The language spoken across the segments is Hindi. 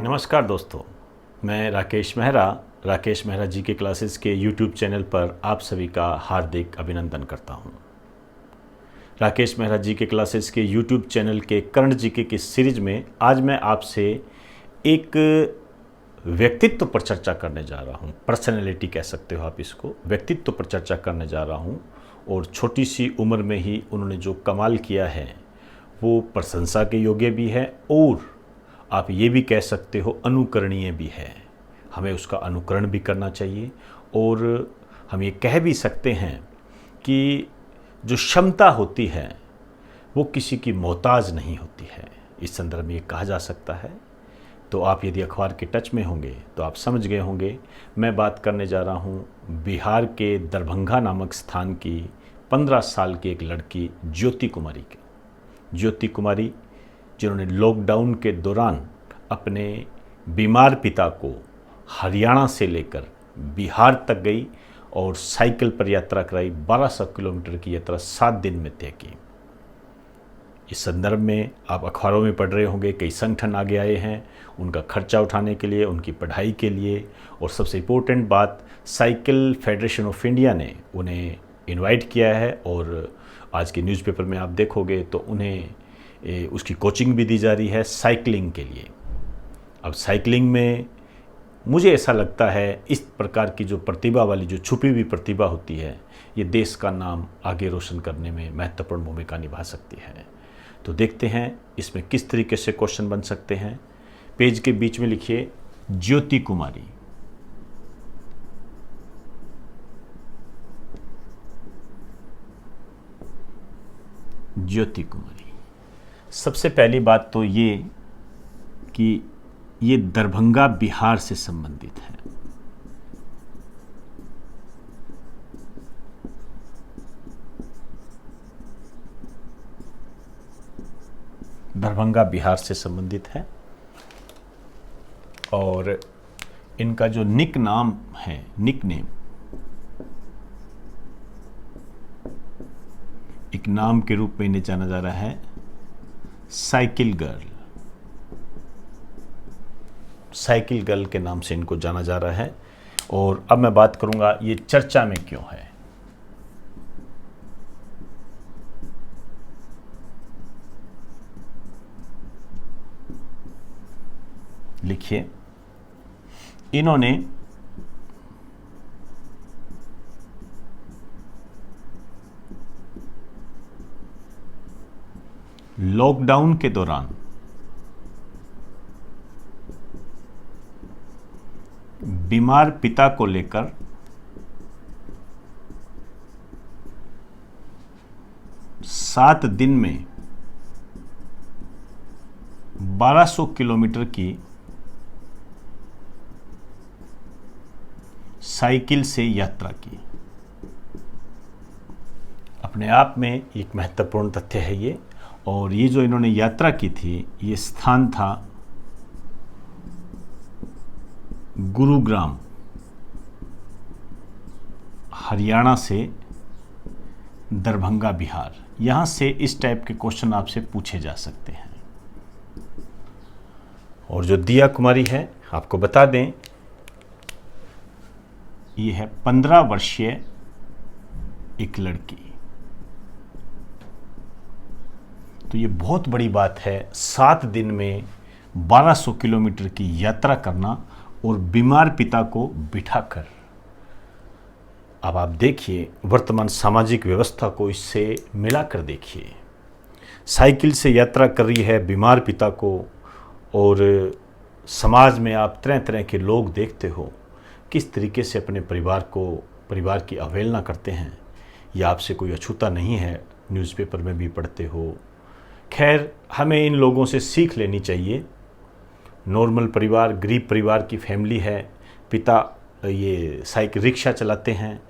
नमस्कार दोस्तों, मैं राकेश मेहरा जी के क्लासेस के YouTube चैनल पर आप सभी का हार्दिक अभिनंदन करता हूं। राकेश मेहरा जी के क्लासेस के YouTube चैनल के करंट जीके की सीरीज में आज मैं आपसे एक व्यक्तित्व पर चर्चा करने जा रहा हूं। पर्सनैलिटी कह सकते हो आप इसको, व्यक्तित्व पर चर्चा करने जा रहा हूं। और छोटी सी उम्र में ही उन्होंने जो कमाल किया है वो प्रशंसा के योग्य भी है और आप ये भी कह सकते हो अनुकरणीय भी है। हमें उसका अनुकरण भी करना चाहिए और हम ये कह भी सकते हैं कि जो क्षमता होती है वो किसी की मोहताज नहीं होती है। इस संदर्भ में ये कहा जा सकता है। तो आप यदि अखबार के टच में होंगे तो आप समझ गए होंगे मैं बात करने जा रहा हूँ बिहार के दरभंगा नामक स्थान की 15 साल की एक लड़की ज्योति कुमारी की। ज्योति कुमारी जिन्होंने लॉकडाउन के दौरान अपने बीमार पिता को हरियाणा से लेकर बिहार तक गई और साइकिल पर यात्रा कराई। 1200 किलोमीटर की यात्रा 7 दिन में तय की। इस संदर्भ में आप अखबारों में पढ़ रहे होंगे कई संगठन आगे आए हैं उनका खर्चा उठाने के लिए, उनकी पढ़ाई के लिए। और सबसे इम्पोर्टेंट बात, साइकिल फेडरेशन ऑफ इंडिया ने उन्हें इनवाइट किया है और आज के न्यूज़पेपर में आप देखोगे तो उन्हें उसकी कोचिंग भी दी जा रही है साइकिलिंग के लिए। अब साइकिलिंग में मुझे ऐसा लगता है इस प्रकार की जो प्रतिभा वाली, जो छुपी हुई प्रतिभा होती है, ये देश का नाम आगे रोशन करने में महत्वपूर्ण भूमिका निभा सकती है। तो देखते हैं इसमें किस तरीके से क्वेश्चन बन सकते हैं। पेज के बीच में लिखिए ज्योति कुमारी। ज्योति कुमारी, सबसे पहली बात तो ये कि ये दरभंगा बिहार से संबंधित है। दरभंगा बिहार से संबंधित है और इनका जो निक नाम है, निक नेम, एक नाम के रूप में इन्हें जाना जा रहा है साइकिल गर्ल। साइकिल गर्ल के नाम से इनको जाना जा रहा है। और अब मैं बात करूंगा ये चर्चा में क्यों है। लिखिए, इन्होंने लॉकडाउन के दौरान बीमार पिता को लेकर सात दिन में 1200 किलोमीटर की साइकिल से यात्रा की। अपने आप में एक महत्वपूर्ण तथ्य है ये। और ये जो इन्होंने यात्रा की थी, ये स्थान था गुरुग्राम, हरियाणा से दरभंगा बिहार। यहाँ से इस टाइप के क्वेश्चन आपसे पूछे जा सकते हैं। और जो दिया कुमारी है, आपको बता दें, ये है 15 वर्षीय एक लड़की। तो ये बहुत बड़ी बात है, 7 दिन में 1200 किलोमीटर की यात्रा करना और बीमार पिता को बिठाकर। अब आप देखिए वर्तमान सामाजिक व्यवस्था को इससे मिलाकर देखिए। साइकिल से यात्रा कर रही है बीमार पिता को, और समाज में आप तरह तरह के लोग देखते हो किस तरीके से अपने परिवार की अवहेलना करते हैं। यह आपसे कोई अछूता नहीं है, न्यूज़पेपर में भी पढ़ते हो। खैर, हमें इन लोगों से सीख लेनी चाहिए। नॉर्मल परिवार, गरीब परिवार की फैमिली है, पिता ये साइकिल रिक्शा चलाते हैं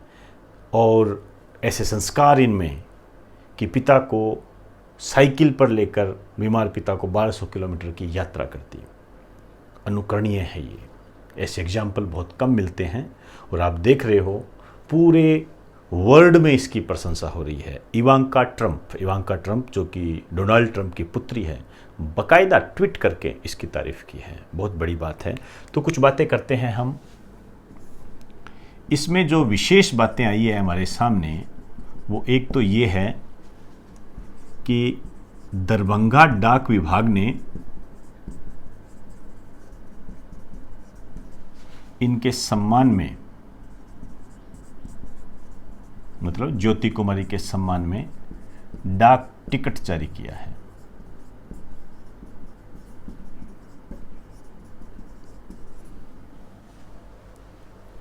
और ऐसे संस्कार इनमें कि पिता को साइकिल पर लेकर बीमार पिता को 1200 किलोमीटर की यात्रा करती। अनुकरणीय है ये। ऐसे एग्जाम्पल बहुत कम मिलते हैं। और आप देख रहे हो पूरे वर्ल्ड में इसकी प्रशंसा हो रही है। इवांका ट्रंप जो कि डोनाल्ड ट्रंप की पुत्री है, बाकायदा ट्वीट करके इसकी तारीफ की है। बहुत बड़ी बात है। तो कुछ बातें करते हैं हम। इसमें जो विशेष बातें आई है हमारे सामने, वो एक तो ये है कि दरभंगा डाक विभाग ने इनके सम्मान में, मतलब ज्योति कुमारी के सम्मान में डाक टिकट जारी किया है।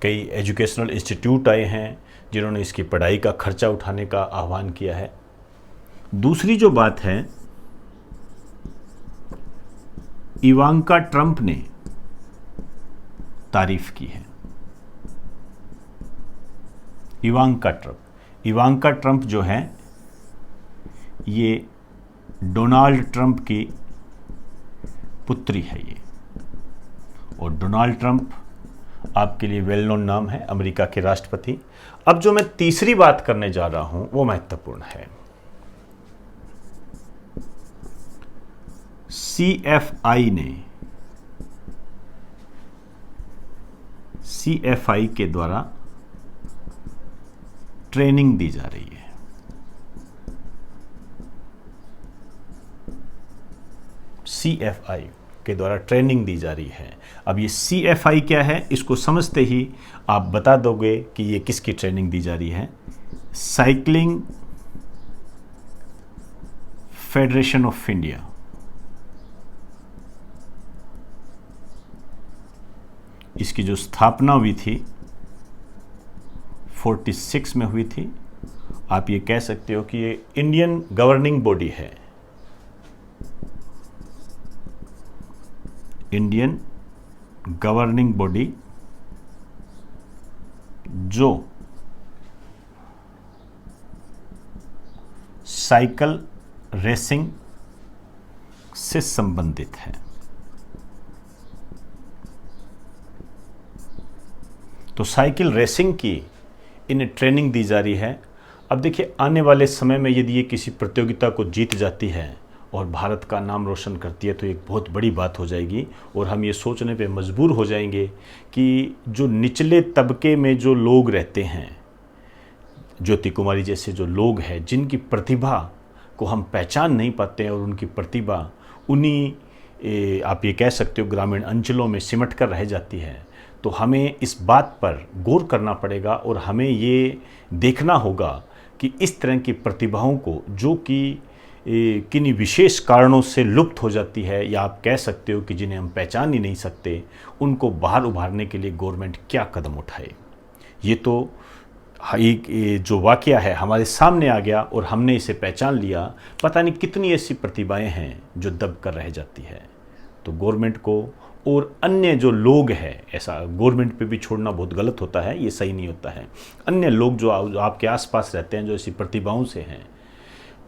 कई एजुकेशनल इंस्टीट्यूट आए हैं जिन्होंने इसकी पढ़ाई का खर्चा उठाने का आह्वान किया है। दूसरी जो बात है, इवांका ट्रंप ने तारीफ की है। इवांका ट्रंप जो है, ये डोनाल्ड ट्रंप की पुत्री है ये। और डोनाल्ड ट्रंप आपके लिए वेल नोन नाम है, अमेरिका के राष्ट्रपति। अब जो मैं तीसरी बात करने जा रहा हूं वो महत्वपूर्ण है। सीएफआई के द्वारा ट्रेनिंग दी जा रही है। सीएफआई के द्वारा ट्रेनिंग दी जा रही है। अब ये सीएफआई क्या है, इसको समझते ही आप बता दोगे कि ये किसकी ट्रेनिंग दी जा रही है। साइकिलिंग फेडरेशन ऑफ इंडिया, इसकी जो स्थापना हुई थी 46 में हुई थी। आप ये कह सकते हो कि ये इंडियन गवर्निंग बॉडी है, इंडियन गवर्निंग बॉडी, जो साइकिल रेसिंग से संबंधित है। तो साइकिल रेसिंग की इन्हें ट्रेनिंग दी जा रही है। अब देखिए, आने वाले समय में यदि ये किसी प्रतियोगिता को जीत जाती है और भारत का नाम रोशन करती है तो एक बहुत बड़ी बात हो जाएगी। और हम ये सोचने पे मजबूर हो जाएंगे कि जो निचले तबके में जो लोग रहते हैं, ज्योति कुमारी जैसे जो लोग हैं, जिनकी प्रतिभा को हम पहचान नहीं पाते हैं और उनकी प्रतिभा उन्हीं आप ये कह सकते हो ग्रामीण अंचलों में सिमट कर रह जाती है। तो हमें इस बात पर गौर करना पड़ेगा और हमें ये देखना होगा कि इस तरह की प्रतिभाओं को, जो कि किन्हीं विशेष कारणों से लुप्त हो जाती है, या आप कह सकते हो कि जिन्हें हम पहचान ही नहीं सकते, उनको बाहर उभारने के लिए गवर्नमेंट क्या कदम उठाए। ये तो एक जो वाकया है हमारे सामने आ गया और हमने इसे पहचान लिया। पता नहीं कितनी ऐसी प्रतिभाएं हैं जो दब कर रह जाती है। तो गवर्नमेंट को और अन्य जो लोग हैं, ऐसा गवर्नमेंट पे भी छोड़ना बहुत गलत होता है, ये सही नहीं होता है। अन्य लोग जो आपके आसपास रहते हैं, जो ऐसी प्रतिभाओं से हैं,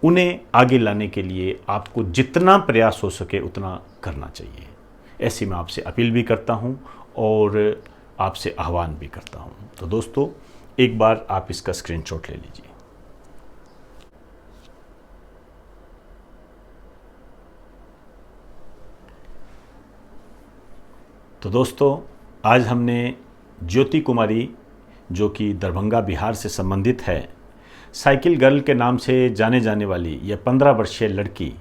उन्हें आगे लाने के लिए आपको जितना प्रयास हो सके उतना करना चाहिए। ऐसी मैं आपसे अपील भी करता हूं और आपसे आह्वान भी करता हूं। तो दोस्तों, एक बार आप इसका स्क्रीनशॉट ले लीजिए। तो दोस्तों, आज हमने ज्योति कुमारी, जो कि दरभंगा बिहार से संबंधित है, साइकिल गर्ल के नाम से जाने जाने वाली यह 15 वर्षीय लड़की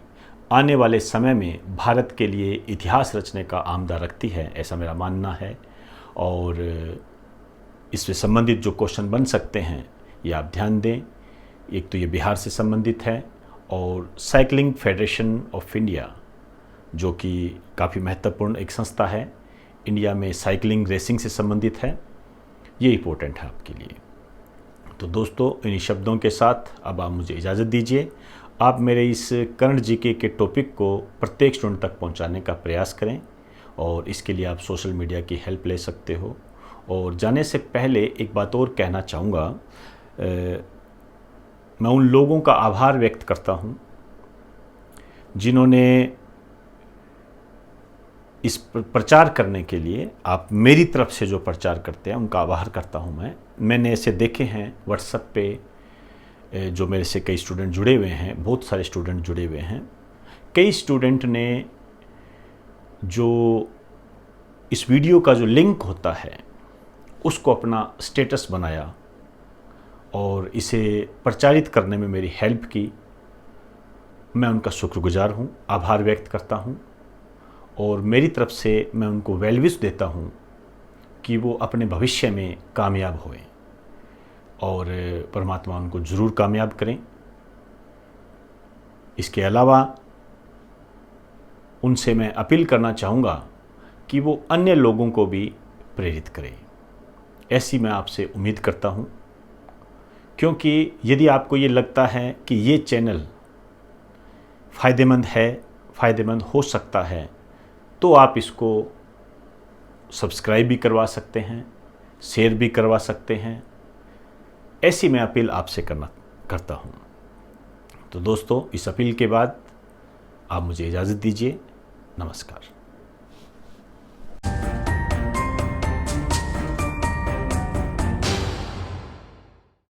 आने वाले समय में भारत के लिए इतिहास रचने का आमदा रखती है, ऐसा मेरा मानना है। और इससे संबंधित जो क्वेश्चन बन सकते हैं ये आप ध्यान दें। एक तो ये बिहार से संबंधित है, और साइकिलिंग फेडरेशन ऑफ इंडिया, जो कि काफ़ी महत्वपूर्ण एक संस्था है, इंडिया में साइकिलिंग रेसिंग से संबंधित है। ये इम्पोर्टेंट है आपके लिए। तो दोस्तों, इन्हीं शब्दों के साथ अब आप मुझे इजाज़त दीजिए। आप मेरे इस करंट जीके के टॉपिक को प्रत्येक स्टूडेंट तक पहुंचाने का प्रयास करें, और इसके लिए आप सोशल मीडिया की हेल्प ले सकते हो। और जाने से पहले एक बात और कहना चाहूँगा, मैं उन लोगों का आभार व्यक्त करता हूँ जिन्होंने इस प्रचार करने के लिए आप मेरी तरफ से जो प्रचार करते हैं उनका आभार करता हूं। मैंने ऐसे देखे हैं व्हाट्सएप पे जो मेरे से कई स्टूडेंट जुड़े हुए हैं, बहुत सारे स्टूडेंट जुड़े हुए हैं। कई स्टूडेंट ने जो इस वीडियो का जो लिंक होता है उसको अपना स्टेटस बनाया और इसे प्रचारित करने में मेरी हेल्प की। मैं उनका शुक्रगुजार हूँ, आभार व्यक्त करता हूँ और मेरी तरफ से मैं उनको वेल विश देता हूँ कि वो अपने भविष्य में कामयाब होएं और परमात्मा उनको ज़रूर कामयाब करें। इसके अलावा उनसे मैं अपील करना चाहूँगा कि वो अन्य लोगों को भी प्रेरित करें। ऐसी मैं आपसे उम्मीद करता हूँ, क्योंकि यदि आपको ये लगता है कि ये चैनल फ़ायदेमंद है, फ़ायदेमंद हो सकता है, तो आप इसको सब्सक्राइब भी करवा सकते हैं, शेयर भी करवा सकते हैं। ऐसी मैं अपील आपसे करता हूँ। तो दोस्तों, इस अपील के बाद आप मुझे इजाज़त दीजिए। नमस्कार।